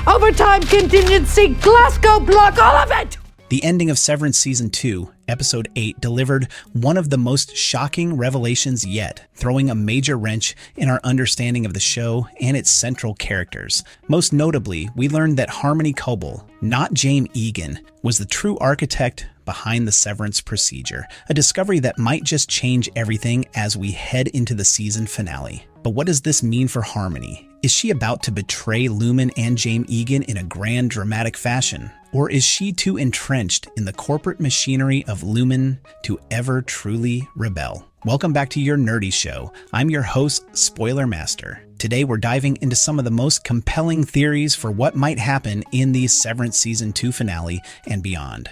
overtime, contingency, Glasgow block, all of it! The ending of Severance Season 2, Episode 8, delivered one of the most shocking revelations yet, throwing a major wrench in our understanding of the show and its central characters. Most notably, we learned that Harmony Cobel, not Jame Eagan, was the true architect behind the Severance procedure, a discovery that might just change everything as we head into the season finale. But what does this mean for Harmony? Is she about to betray Lumon and Jame Eagan in a grand, dramatic fashion? Or is she too entrenched in the corporate machinery of Lumon to ever truly rebel? Welcome back to Your Nerdy Show. I'm your host, Spoiler Master. Today we're diving into some of the most compelling theories for what might happen in the Severance Season 2 finale and beyond.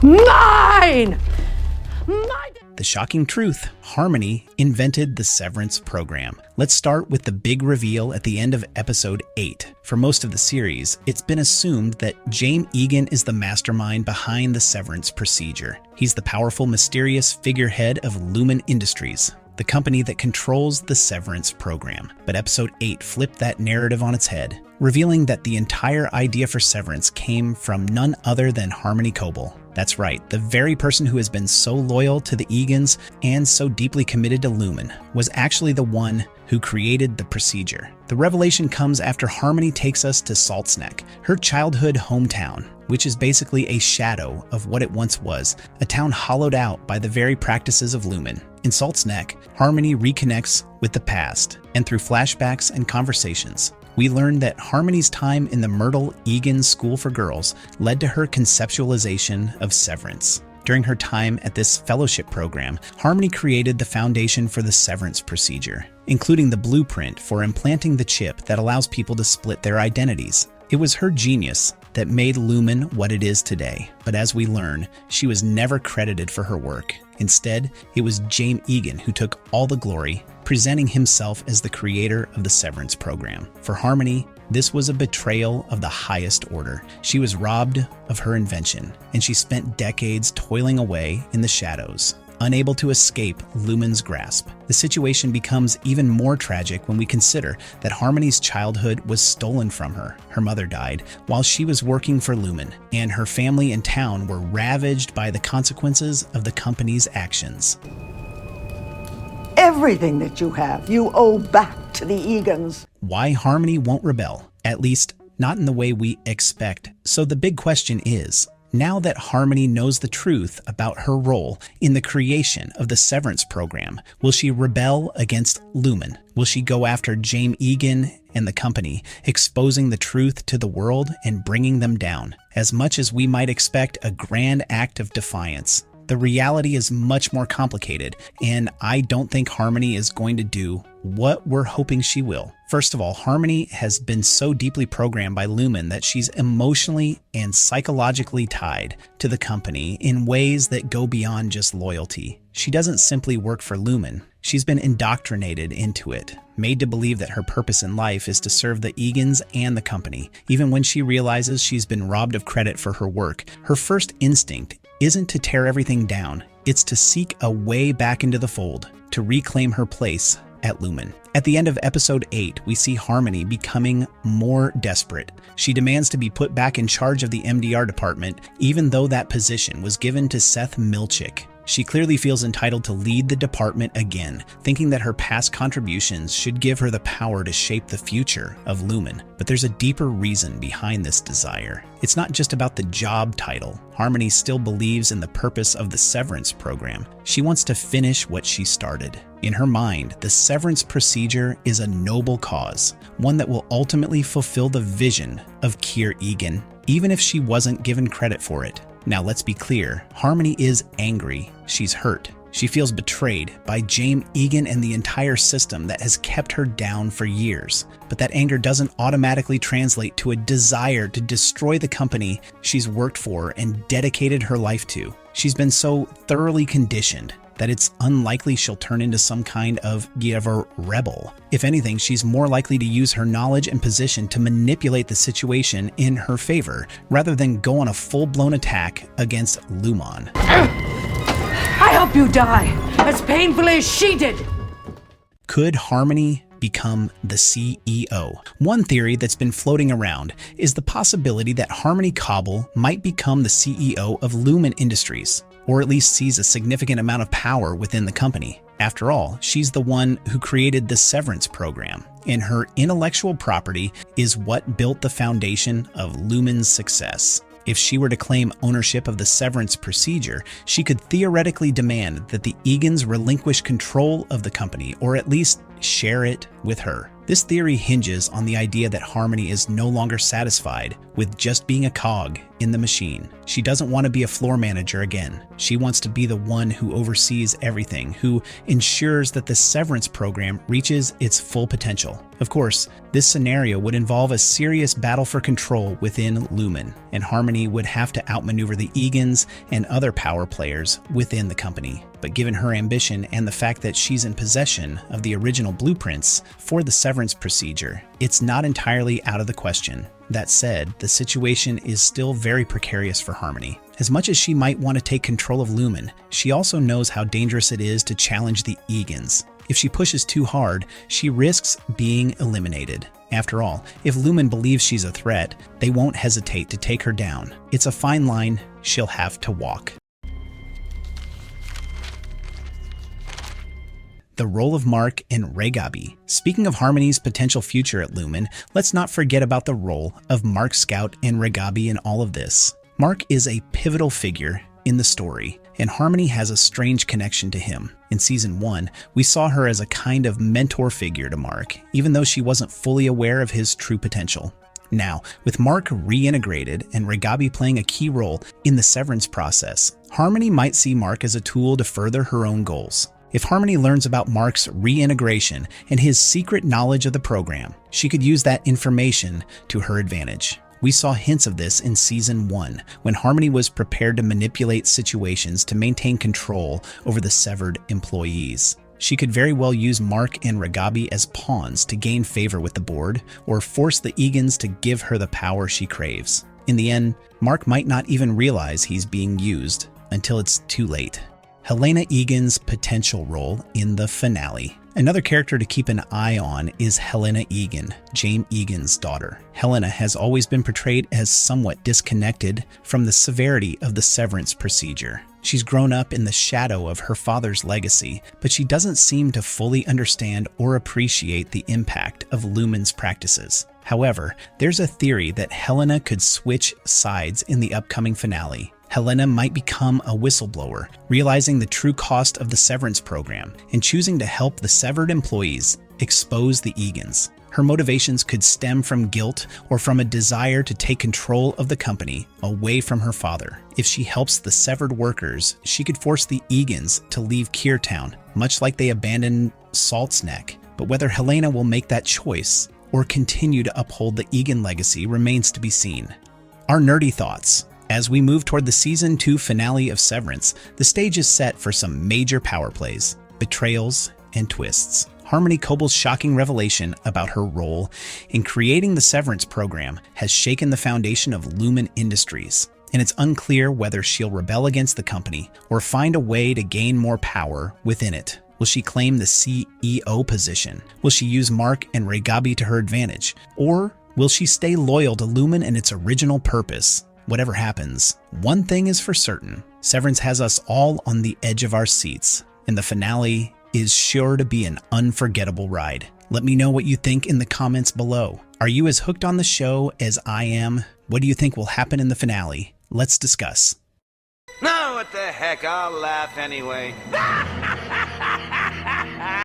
Mine! The shocking truth: Harmony invented the Severance program. Let's start with the big reveal at the end of Episode 8. For most of the series, it's been assumed that Jame Eagan is the mastermind behind the Severance procedure. He's the powerful, mysterious figurehead of Lumon Industries, the company that controls the Severance program. But Episode 8 flipped that narrative on its head, revealing that the entire idea for Severance came from none other than Harmony Cobel. That's right, the very person who has been so loyal to the Eagans and so deeply committed to Lumon was actually the one who created the procedure. The revelation comes after Harmony takes us to Salt's Neck, her childhood hometown, which is basically a shadow of what it once was, a town hollowed out by the very practices of Lumon. In Salt's Neck, Harmony reconnects with the past, and through flashbacks and conversations, we learn that Harmony's time in the Myrtle Eagan School for Girls led to her conceptualization of Severance. During her time at this fellowship program, Harmony created the foundation for the Severance procedure, including the blueprint for implanting the chip that allows people to split their identities. It was her genius that made Lumon what it is today, but as we learn, she was never credited for her work. Instead, it was Jame Eagan who took all the glory, presenting himself as the creator of the Severance program. For Harmony, this was a betrayal of the highest order. She was robbed of her invention, and she spent decades toiling away in the shadows, unable to escape Lumon's grasp. The situation becomes even more tragic when we consider that Harmony's childhood was stolen from her. Her mother died while she was working for Lumon, and her family and town were ravaged by the consequences of the company's actions. Everything that you have, you owe back to the Eagans. Why Harmony won't rebel, at least not in the way we expect. So the big question is, now that Harmony knows the truth about her role in the creation of the Severance program, will she rebel against Lumon? Will she go after Jame Eagan and the company, exposing the truth to the world and bringing them down? As much as we might expect a grand act of defiance, the reality is much more complicated, and I don't think Harmony is going to do what we're hoping she will. First of all, Harmony has been so deeply programmed by Lumon that she's emotionally and psychologically tied to the company in ways that go beyond just loyalty. She doesn't simply work for Lumon. She's been indoctrinated into it, made to believe that her purpose in life is to serve the Eagans and the company. Even when she realizes she's been robbed of credit for her work, her first instinct isn't to tear everything down. It's to seek a way back into the fold, to reclaim her place at Lumon. At the end of Episode 8, we see Harmony becoming more desperate. She demands to be put back in charge of the MDR department, even though that position was given to Seth Milchick. She clearly feels entitled to lead the department again, thinking that her past contributions should give her the power to shape the future of Lumon. But there's a deeper reason behind this desire. It's not just about the job title. Harmony still believes in the purpose of the Severance program. She wants to finish what she started. In her mind, the Severance procedure is a noble cause, one that will ultimately fulfill the vision of Kier Eagan, even if she wasn't given credit for it. Now let's be clear, Harmony is angry. She's hurt. She feels betrayed by Jame Eagan and the entire system that has kept her down for years. But that anger doesn't automatically translate to a desire to destroy the company she's worked for and dedicated her life to. She's been so thoroughly conditioned that it's unlikely she'll turn into some kind of rebel. If anything, she's more likely to use her knowledge and position to manipulate the situation in her favor, rather than go on a full-blown attack against Lumon. I hope you die as painfully as she did. Could Harmony become the CEO. One theory that's been floating around is the possibility that Harmony Cobel might become the CEO of Lumon Industries, or at least seize a significant amount of power within the company. After all, she's the one who created the Severance program, and her intellectual property is what built the foundation of Lumon's success. If she were to claim ownership of the severance procedure, she could theoretically demand that the Eagans relinquish control of the company, or at least share it with her. This theory hinges on the idea that Harmony is no longer satisfied with just being a cog in the machine. She doesn't want to be a floor manager again. She wants to be the one who oversees everything, who ensures that the severance program reaches its full potential. Of course, this scenario would involve a serious battle for control within Lumon, and Harmony would have to outmaneuver the Eagans and other power players within the company. But given her ambition and the fact that she's in possession of the original blueprints for the severance procedure, it's not entirely out of the question. That said, the situation is still very precarious for Harmony. As much as she might want to take control of Lumon, she also knows how dangerous it is to challenge the Eagans. If she pushes too hard, she risks being eliminated. After all, if Lumon believes she's a threat, they won't hesitate to take her down. It's a fine line she'll have to walk. The role of Mark and Regabi. Speaking of Harmony's potential future at Lumon, let's not forget about the role of Mark Scout and Regabi in all of this. Mark is a pivotal figure in the story, and Harmony has a strange connection to him. In Season 1, we saw her as a kind of mentor figure to Mark, even though she wasn't fully aware of his true potential. Now, with Mark reintegrated and Regabi playing a key role in the severance process, Harmony might see Mark as a tool to further her own goals. If Harmony learns about Mark's reintegration and his secret knowledge of the program, she could use that information to her advantage. We saw hints of this in Season 1, when Harmony was prepared to manipulate situations to maintain control over the severed employees. She could very well use Mark and Regabi as pawns to gain favor with the board, or force the Eagans to give her the power she craves. In the end, Mark might not even realize he's being used until it's too late. Helena Eagan's potential role in the finale. Another character to keep an eye on is Helena Eagan, Jame Eagan's daughter. Helena has always been portrayed as somewhat disconnected from the severity of the severance procedure. She's grown up in the shadow of her father's legacy, but she doesn't seem to fully understand or appreciate the impact of Lumon's practices. However, there's a theory that Helena could switch sides in the upcoming finale. Helena might become a whistleblower, realizing the true cost of the severance program and choosing to help the severed employees expose the Eagans. Her motivations could stem from guilt or from a desire to take control of the company away from her father. If she helps the severed workers, she could force the Eagans to leave Kier Town, much like they abandoned Salt's Neck. But whether Helena will make that choice or continue to uphold the Eagan legacy remains to be seen. Our nerdy thoughts. As we move toward the Season 2 finale of Severance, the stage is set for some major power plays, betrayals, and twists. Harmony Cobel's shocking revelation about her role in creating the Severance program has shaken the foundation of Lumon Industries, and it's unclear whether she'll rebel against the company or find a way to gain more power within it. Will she claim the CEO position? Will she use Mark and Regabi to her advantage? Or will she stay loyal to Lumon and its original purpose? Whatever happens, one thing is for certain. Severance has us all on the edge of our seats, and the finale is sure to be an unforgettable ride. Let me know what you think in the comments below. Are you as hooked on the show as I am? What do you think will happen in the finale? Let's discuss. No, what the heck, I'll laugh anyway.